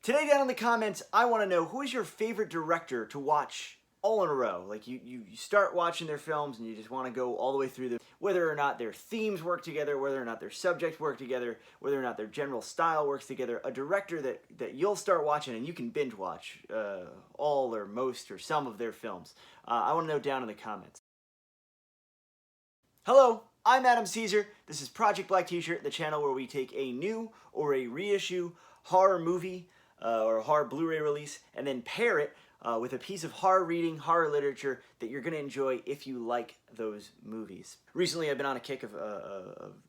Today down in the comments, I want to know who is your favorite director to watch all in a row. Like you start watching their films and you just want to go all the way through them, whether or not their themes work together, whether or not their subjects work together, whether or not their general style works together. A director that you'll start watching and you can binge watch all or most or some of their films. I want to know down in the comments. Hello, I'm Adam Caesar. This is Project Black T-Shirt, the channel where we take a new or a reissue horror movie or a horror Blu-ray release and then pair it with a piece of horror reading, horror literature that you're going to enjoy if you like those movies. Recently I've been on a kick of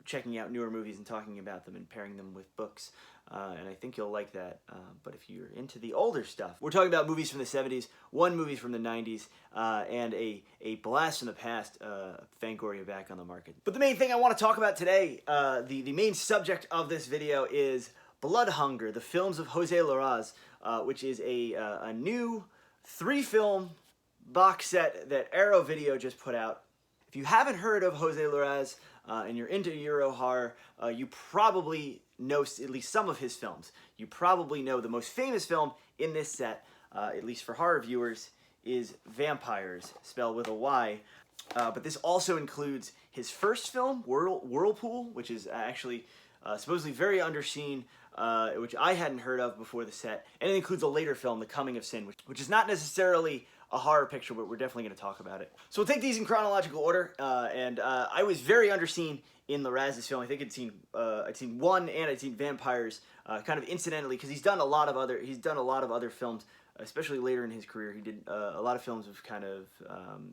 checking out newer movies and talking about them and pairing them with books, and I think you'll like that. But if you're into the older stuff, we're talking about movies from the 70s, one movie from the 90s, and a blast from the past, Fangoria back on the market. But the main thing I want to talk about today, the main subject of this video is Blood Hunger, the films of José Larraz, which is a new 3-film box set that Arrow Video just put out. If you haven't heard of José Larraz and you're into Euro horror, you probably know at least some of his films. You probably know the most famous film in this set, at least for horror viewers, is Vampires, spelled with a Y. But this also includes his first film, Whirlpool, which is actually supposedly very underseen, which I hadn't heard of before the set, and it includes a later film, The Coming of Sin, which is not necessarily a horror picture, but we're definitely going to talk about it. So we'll take these in chronological order, and I was very underseen in Larraz's film. I think I'd seen one, and I'd seen Vampires, kind of incidentally, because he's done a lot of other films, especially later in his career. He did a lot of films of kind of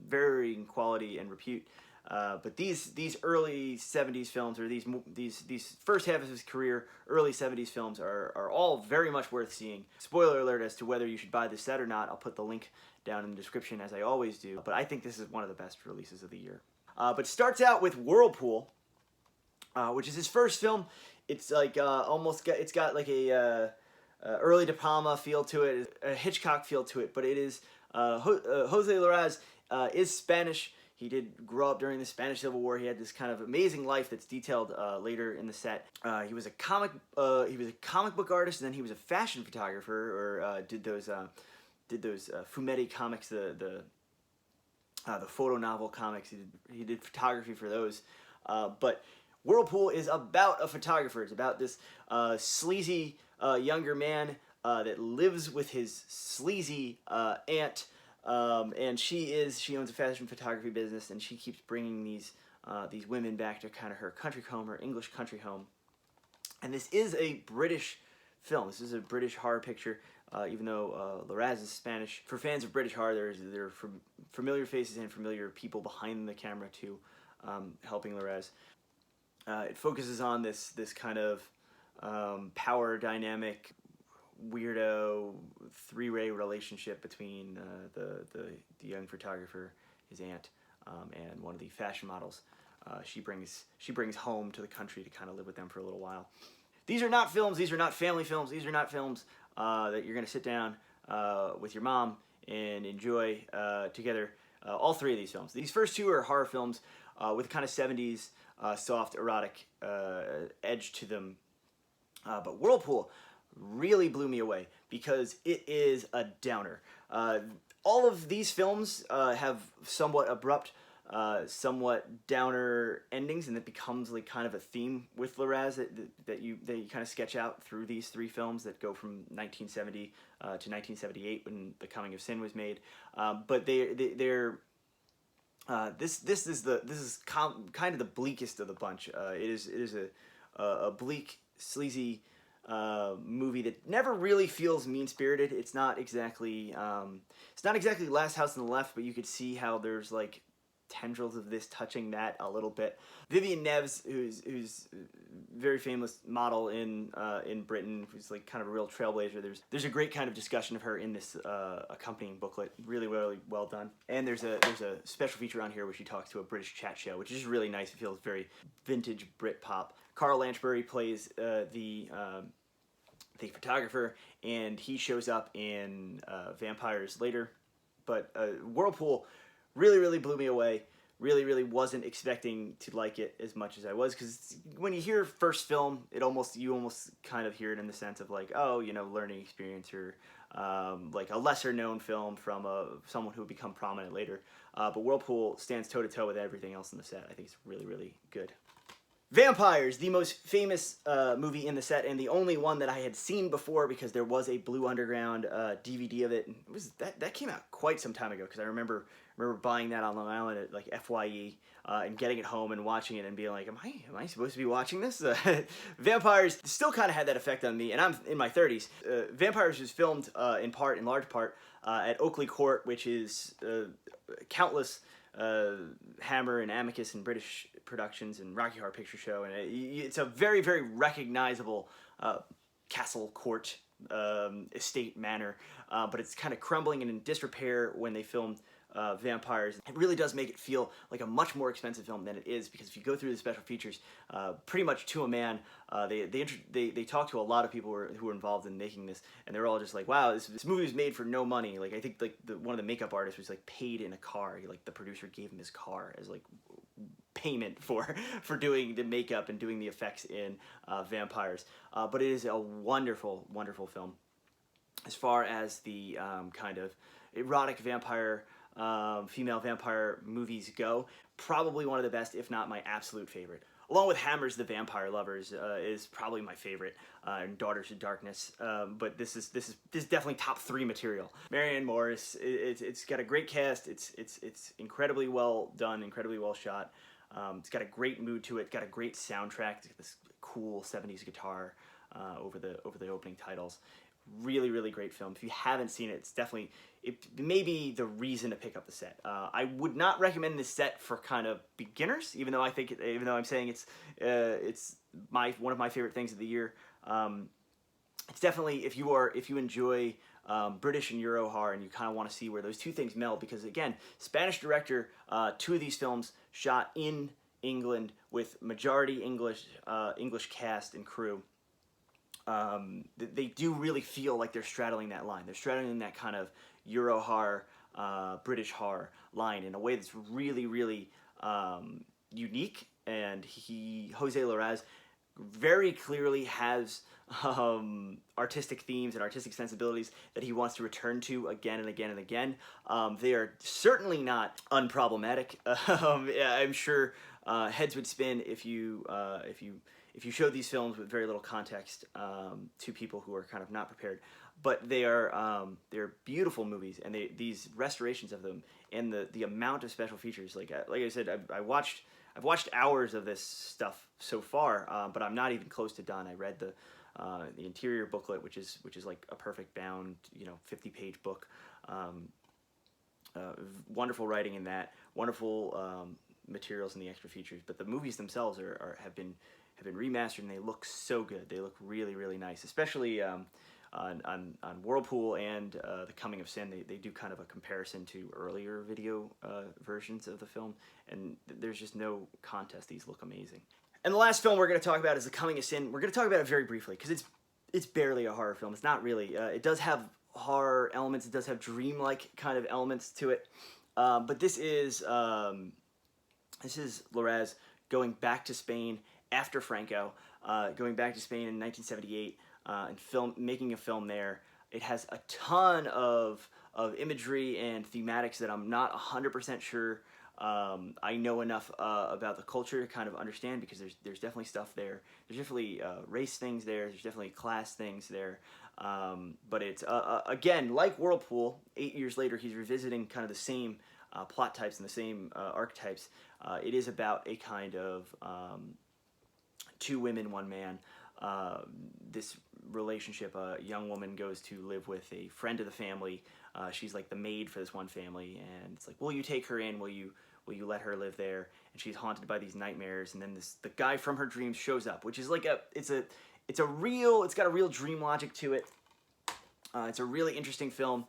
varying quality and repute. But these early 70s films, or these first half of his career, early 70s films, are all very much worth seeing. Spoiler alert as to whether you should buy this set or not. I'll put the link down in the description, as I always do. But I think this is one of the best releases of the year. But starts out with Whirlpool, which is his first film. It's like it's got like a early De Palma feel to it, a Hitchcock feel to it. But it is José Larraz is Spanish. He did grow up during the Spanish Civil War. He had this kind of amazing life that's detailed later in the set. He was a comic book artist, and then he was a fashion photographer, or did those Fumetti comics, the photo novel comics. He did photography for those. But Whirlpool is about a photographer. It's about this sleazy younger man that lives with his sleazy aunt. And she owns a fashion photography business, and she keeps bringing these women back to kind of her country home, her English country home. And this is a British film. This is a British horror picture, even though Larraz is Spanish. For fans of British horror, there are familiar faces and familiar people behind the camera too, helping Larraz. It focuses on this kind of power dynamic, weirdo 3-way relationship between the young photographer, his aunt, and one of the fashion models she brings home to the country to kind of live with them for a little while. These are not films, these are not family films, these are not films that you're going to sit down with your mom and enjoy together. All 3 of these films. These first 2 are horror films with kind of 70s soft erotic edge to them. But Whirlpool really blew me away because it is a downer. All of these films have somewhat abrupt, somewhat downer endings, and it becomes like kind of a theme with Larraz that you kind of sketch out through these 3 films that go from 1970 to 1978 when The Coming of Sin was made. But they're this is kind of the bleakest of the bunch. It is a bleak, sleazy movie that never really feels mean-spirited. It's not exactly Last House on the Left, but you could see how there's like tendrils of this touching that a little bit. Vivienne Neves, who's a very famous model in Britain, who's like kind of a real trailblazer. There's a great kind of discussion of her in this accompanying booklet. Really, really well done. And there's a special feature on here where she talks to a British chat show, which is really nice. It feels very vintage Britpop. Carl Lanchbury plays the photographer, and he shows up in Vampires later. But Whirlpool really, really blew me away really wasn't expecting to like it as much as I was, because when you hear first film, you almost kind of hear it in the sense of like, oh, you know, learning experience, or like a lesser known film from someone who would become prominent later. But Whirlpool stands toe to toe with everything else in the set. I think it's really good. Vampires, the most famous movie in the set, and the only one that I had seen before, because there was a Blue Underground DVD of it. And that came out quite some time ago, because I remember buying that on Long Island at like FYE and getting it home and watching it and being like, am I supposed to be watching this? Vampires still kind of had that effect on me, and I'm in my 30s. Vampires was filmed in large part at Oakley Court, which is countless Hammer and Amicus and British productions and Rocky Horror Picture Show, and it's a very recognizable castle court estate manor, but it's kind of crumbling and in disrepair when they filmed Vampires. It really does make it feel like a much more expensive film than it is, because if you go through the special features, pretty much to a man, they talk to a lot of people who were involved in making this, and they're all just like, wow, this movie was made for no money. Like, I think like one of the makeup artists was like paid in a car. Like the producer gave him his car as like payment for doing the makeup and doing the effects in Vampires. But it is a wonderful film. As far as the kind of erotic vampire, female vampire movies go, probably one of the best, if not my absolute favorite. Along with Hammer's The Vampire Lovers is probably my favorite, and Daughters of Darkness. But this is definitely top 3 material. Marianne Morris, it's got a great cast. It's incredibly well done, incredibly well shot. It's got a great mood to it. Got a great soundtrack. It's got this cool 70s guitar over the opening titles. Really great film. If you haven't seen it, it may be the reason to pick up the set. I would not recommend this set for kind of beginners, even though I'm saying it's one of my favorite things of the year. It's definitely, if you enjoy British and Euro horror, and you kind of want to see where those two things meld, because again, Spanish director, 2 of these films shot in England with majority English cast and crew. They do really feel like they're straddling that line. They're straddling that kind of Euro horror, British horror line in a way that's really unique. And José Larraz very clearly has artistic themes and artistic sensibilities that he wants to return to again and again. They are certainly not unproblematic. I'm sure heads would spin if you show these films with very little context to people who are kind of not prepared. But they're beautiful movies, and these restorations of them, and the amount of special features. Like I said, I've watched hours of this stuff so far, but I'm not even close to done. I read the interior booklet, which is like a perfect bound, 50-page book. Wonderful writing in that, wonderful materials in the extra features. But the movies themselves have been remastered, and they look so good. They look really nice, especially on Whirlpool and The Coming of Sin. They do kind of a comparison to earlier video versions of the film, and there's just no contest. These look amazing. And the last film we're going to talk about is The Coming of Sin. We're going to talk about it very briefly, because it's barely a horror film. It's not really. It does have horror elements. It does have dreamlike kind of elements to it. But this is Larraz going back to Spain after Franco, going back to Spain in 1978 and making a film there. It has a ton of imagery and thematics that I'm not 100% sure I know enough about the culture to kind of understand, because there's definitely stuff there. There's definitely race things there. There's definitely class things there. But it's, again, like Whirlpool, 8 years later, he's revisiting kind of the same plot types and the same archetypes. It is about a kind of 2 women, 1 man. This relationship, a young woman goes to live with a friend of the family. She's like the maid for this one family, and it's like, will you take her in? Will you let her live there? And she's haunted by these nightmares, and then the guy from her dreams shows up, which is like it's got a real dream logic to it. It's a really interesting film.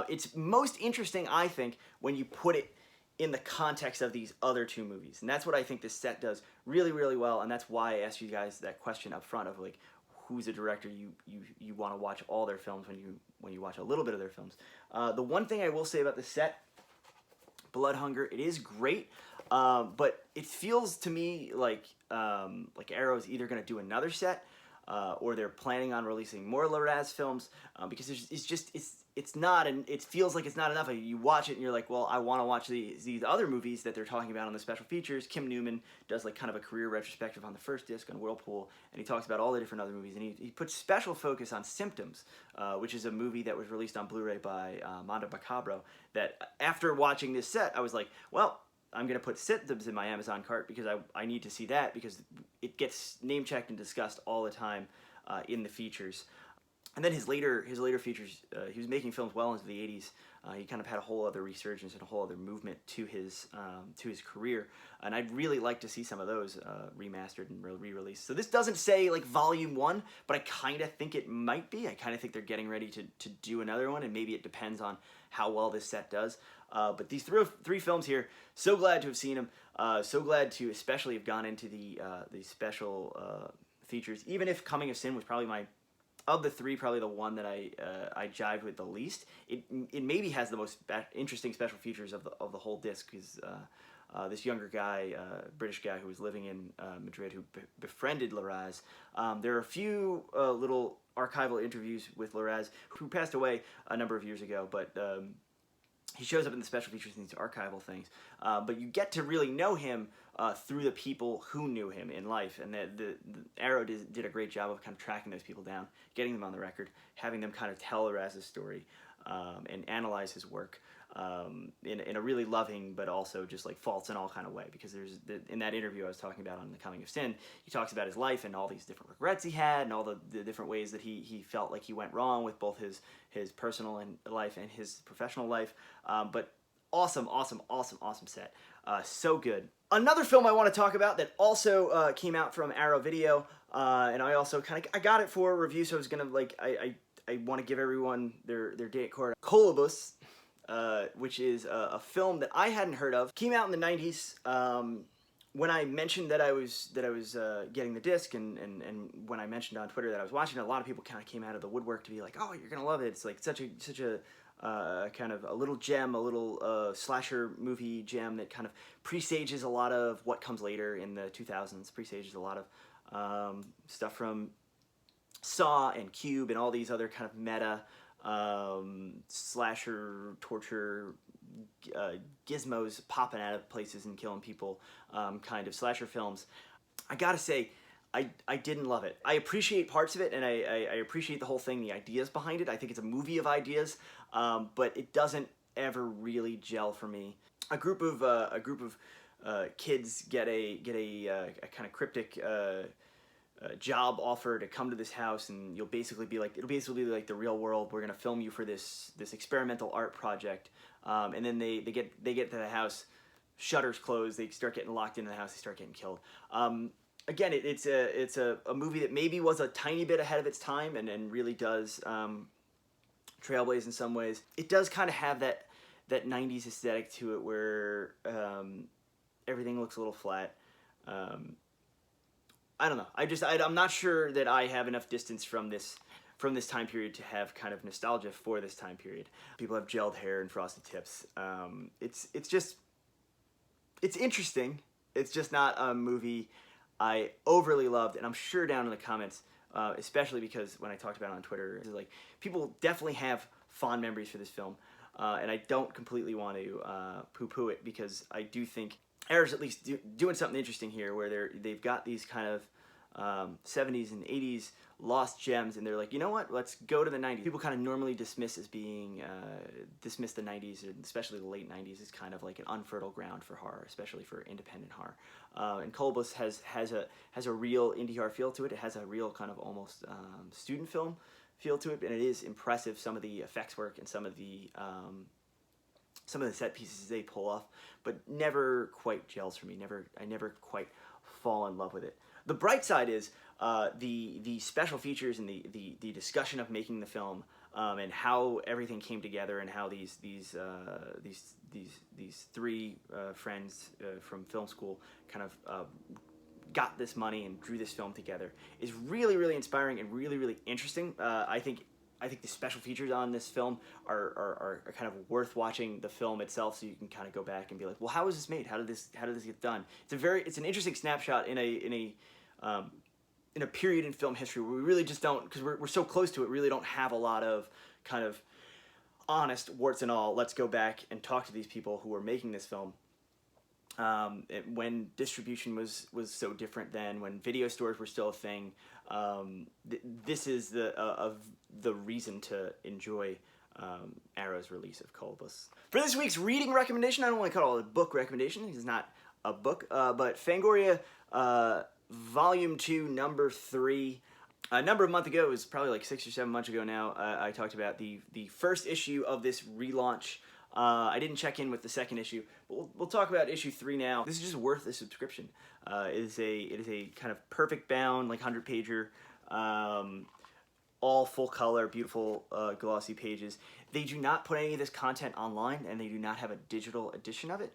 It's most interesting, I think, when you put it in the context of these other 2 movies. And that's what I think this set does really well, and that's why I asked you guys that question up front of like, who's a director you want to watch all their films when you watch a little bit of their films. The one thing I will say about the set, Blood Hunger, it is great. But it feels to me like Arrow is either going to do another set, or they're planning on releasing more Larraz films, because it's not, and it feels like it's not enough. You watch it and you're like, well, I want to watch these other movies that they're talking about on the special features. Kim Newman does like kind of a career retrospective on the first disc on Whirlpool, and he talks about all the different other movies, and he puts special focus on Symptoms, which is a movie that was released on Blu-ray by Mondo Macabro, that after watching this set, I was like, well, I'm going to put Symptoms in my Amazon cart because I need to see that, because it gets name-checked and discussed all the time in the features. And then his later features, he was making films well into the 80s. He kind of had a whole other resurgence and a whole other movement to his career. And I'd really like to see some of those remastered and re-released. So this doesn't say like Volume 1, but I kind of think it might be. I kind of think they're getting ready to do another one, and maybe it depends on how well this set does. But these three films here, so glad to have seen them. So glad to especially have gone into the special features. Even if Coming of Sin was probably of the three, probably the one that I jived with the least. It maybe has the most interesting special features of the whole disc, because this younger guy, British guy who was living in Madrid, who befriended Larraz. There are a few little archival interviews with Larraz, who passed away a number of years ago, but he shows up in the special features in these archival things. But you get to really know him through the people who knew him in life, and the Arrow did a great job of kind of tracking those people down, getting them on the record, having them kind of tell Larraz's story, and analyze his work in a really loving but also just like faults in all kind of way. Because in that interview I was talking about on The Coming of Sin, he talks about his life and all these different regrets he had, and all the different ways that he felt like he went wrong with both his personal life and his professional life. But awesome set. So good. Another film I want to talk about that also came out from Arrow Video, and I also I got it for a review, so I was gonna I want to give everyone their day at court. Kolobos, which is a film that I hadn't heard of. Came out in the 90s. When I mentioned that I was getting the disc, and when I mentioned on Twitter that I was watching it, a lot of people kind of came out of the woodwork to be like, "Oh, you're gonna love it. It's like such a kind of a little gem, a little slasher movie gem that kind of presages a lot of what comes later in the 2000s. Presages a lot of stuff from Saw and Cube and all these other kind of meta slasher torture gizmos popping out of places and killing people kind of slasher films. I gotta say, I didn't love it. I appreciate parts of it, and I appreciate the whole thing, the ideas behind it. I think it's a movie of ideas, but it doesn't ever really gel for me. A group of kids get a kind of cryptic job offer to come to this house, and it'll basically be like the real world. We're gonna film you for this experimental art project, and then they get to the house, shutters closed, they start getting locked into the house, they start getting killed. Again, it's a movie that maybe was a tiny bit ahead of its time, and really does trailblaze in some ways. It does kind of have that 90s aesthetic to it, where everything looks a little flat. I don't know. I'm not sure that I have enough distance from this time period to have kind of nostalgia for this time period. People have gelled hair and frosted tips. It's interesting. It's just not a movie I overly loved, and I'm sure down in the comments, especially because when I talked about it on Twitter, it's like people definitely have fond memories for this film, and I don't completely want to poo-poo it, because I do think Arrow's at least doing something interesting here, where they've got these kind of 70s and 80s lost gems, and they're like, you know what, let's go to the 90s. People kind of normally dismiss the 90s, and especially the late 90s, as kind of like an unfertile ground for horror, especially for independent horror. And Kolobos has a real indie horror feel to it. It has a real kind of almost student film feel to it, and it is impressive, some of the effects work and some of the set pieces they pull off, but never quite gels for me. I never quite fall in love with it. The bright side is the special features and the discussion of making the film, and how everything came together, and how these three friends from film school kind of got this money and drew this film together, is really, really inspiring and really, really interesting. I think I think the special features on this film are kind of worth watching the film itself, so you can kind of go back and be like, well, how was this made? How did this get done? It's an interesting snapshot in a period in film history where we really just don't, because we're so close to it, really don't have a lot of kind of honest warts and all. Let's go back and talk to these people who were making this film. When distribution was so different then, when video stores were still a thing, this is the reason to enjoy Arrow's release of Kolobos. For this week's reading recommendation, I don't want to call it a book recommendation, it's not a book, but Fangoria Volume 2, Number 3. A number of months ago, it was probably like 6 or 7 months ago now, I talked about the first issue of this relaunch. I didn't check in with the second issue, but we'll talk about issue 3 now. This is just worth a subscription. It is a kind of perfect bound, like 100-pager, all full color, beautiful glossy pages. They do not put any of this content online, and they do not have a digital edition of it,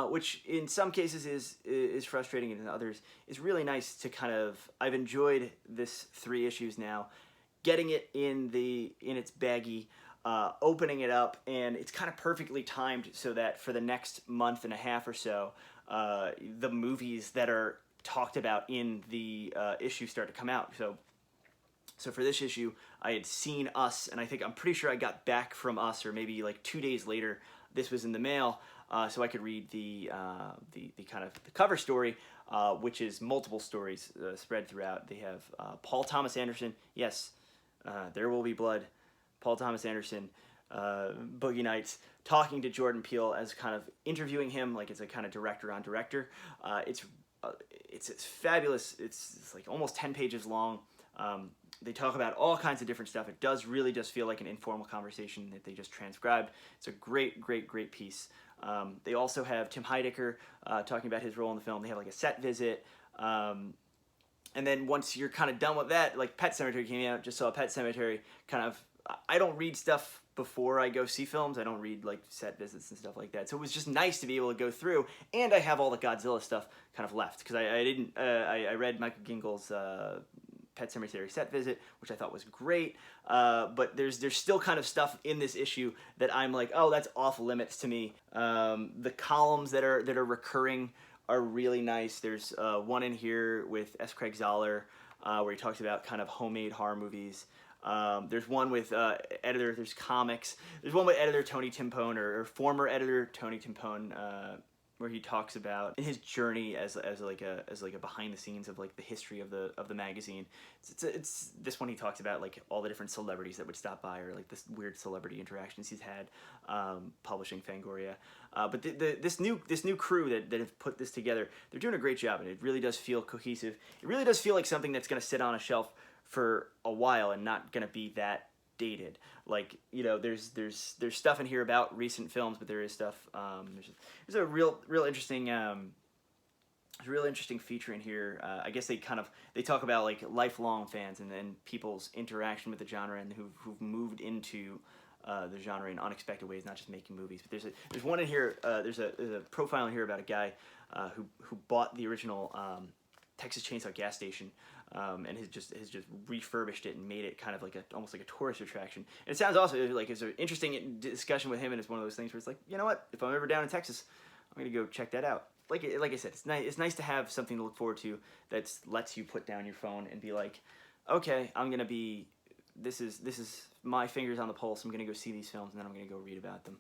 which in some cases is frustrating, and in others is really nice to kind of. I've enjoyed this 3 issues now, getting it in its baggie. Opening it up, and it's kind of perfectly timed so that for the next month and a half or so, the movies that are talked about in the issue start to come out. So for this issue, I had seen Us, and I'm pretty sure I got back from Us, or maybe like 2 days later, this was in the mail, so I could read the kind of the cover story, which is multiple stories spread throughout. They have Paul Thomas Anderson, yes, There Will Be Blood, Paul Thomas Anderson, Boogie Nights, talking to Jordan Peele as kind of interviewing him like it's a kind of director on director. It's fabulous. It's like almost 10 pages long. They talk about all kinds of different stuff. It really does feel like an informal conversation that they just transcribed. It's a great piece. They also have Tim Heidecker talking about his role in the film. They have like a set visit. And then once you're kind of done with that, like Pet Sematary came out, just saw Pet Sematary, kind of. I don't read stuff before I go see films. I don't read like set visits and stuff like that. So it was just nice to be able to go through, and I have all the Godzilla stuff kind of left because I read Michael Gingell's Pet Sematary set visit, which I thought was great. But there's still kind of stuff in this issue that I'm like, oh, that's off limits to me. The columns that are recurring are really nice. There's one in here with S. Craig Zahler where he talks about kind of homemade horror movies. There's one with editor. There's comics. There's one with editor Tony Timpone, or former editor Tony Timpone, where he talks about his journey as like a behind the scenes of like the history of the magazine. It's this one he talks about like all the different celebrities that would stop by, or like this weird celebrity interactions he's had publishing Fangoria. But this new crew that have put this together, they're doing a great job, and it really does feel cohesive. It really does feel like something that's going to sit on a shelf for a while and not going to be that dated. Like, you know, there's stuff in here about recent films, but there is stuff. There's a real interesting feature in here. I guess they talk about like lifelong fans and then people's interaction with the genre, and who've moved into the genre in unexpected ways, not just making movies. But there's one in here. There's a profile in here about a guy who bought the original Texas Chainsaw gas station. And has just refurbished it and made it kind of like almost like a tourist attraction. And it sounds also like it's an interesting discussion with him, and it's one of those things where it's like, you know what, if I'm ever down in Texas, I'm gonna go check that out. Like I said, it's nice to have something to look forward to that lets you put down your phone and be like, okay, this is my fingers on the pulse. I'm gonna go see these films, and then I'm gonna go read about them.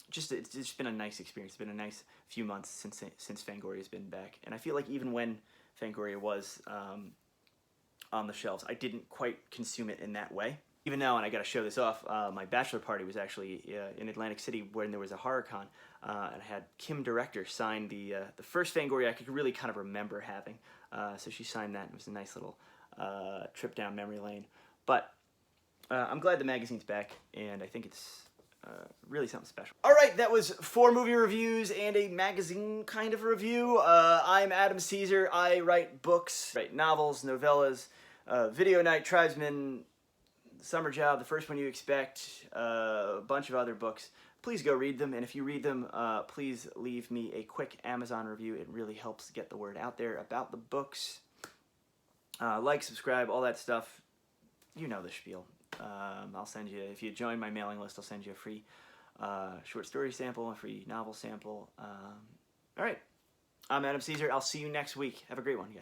It's just been a nice experience. It's been a nice few months since Fangoria has been back, and I feel like even when Fangoria was on the shelves, I didn't quite consume it in that way. Even now, and I got to show this off, my bachelor party was actually in Atlantic City when there was a horror con, and I had Kim Director sign the first Fangoria I could really kind of remember having. So she signed that. It was a nice little trip down memory lane. But I'm glad the magazine's back, and I think it's really something special. Alright, that was 4 movie reviews and a magazine kind of review. I'm Adam Cesare. I write books, write novels, novellas, Video Night, Tribesman, Summer Job, The First One You Expect, a bunch of other books. Please go read them, and if you read them, please leave me a quick Amazon review. It really helps get the word out there about the books. Like, subscribe, all that stuff. You know the spiel. I'll send you, if you join my mailing list, I'll send you a free short story sample, a free novel sample. All right. I'm Adam Cesare. I'll see you next week. Have a great one, you guys.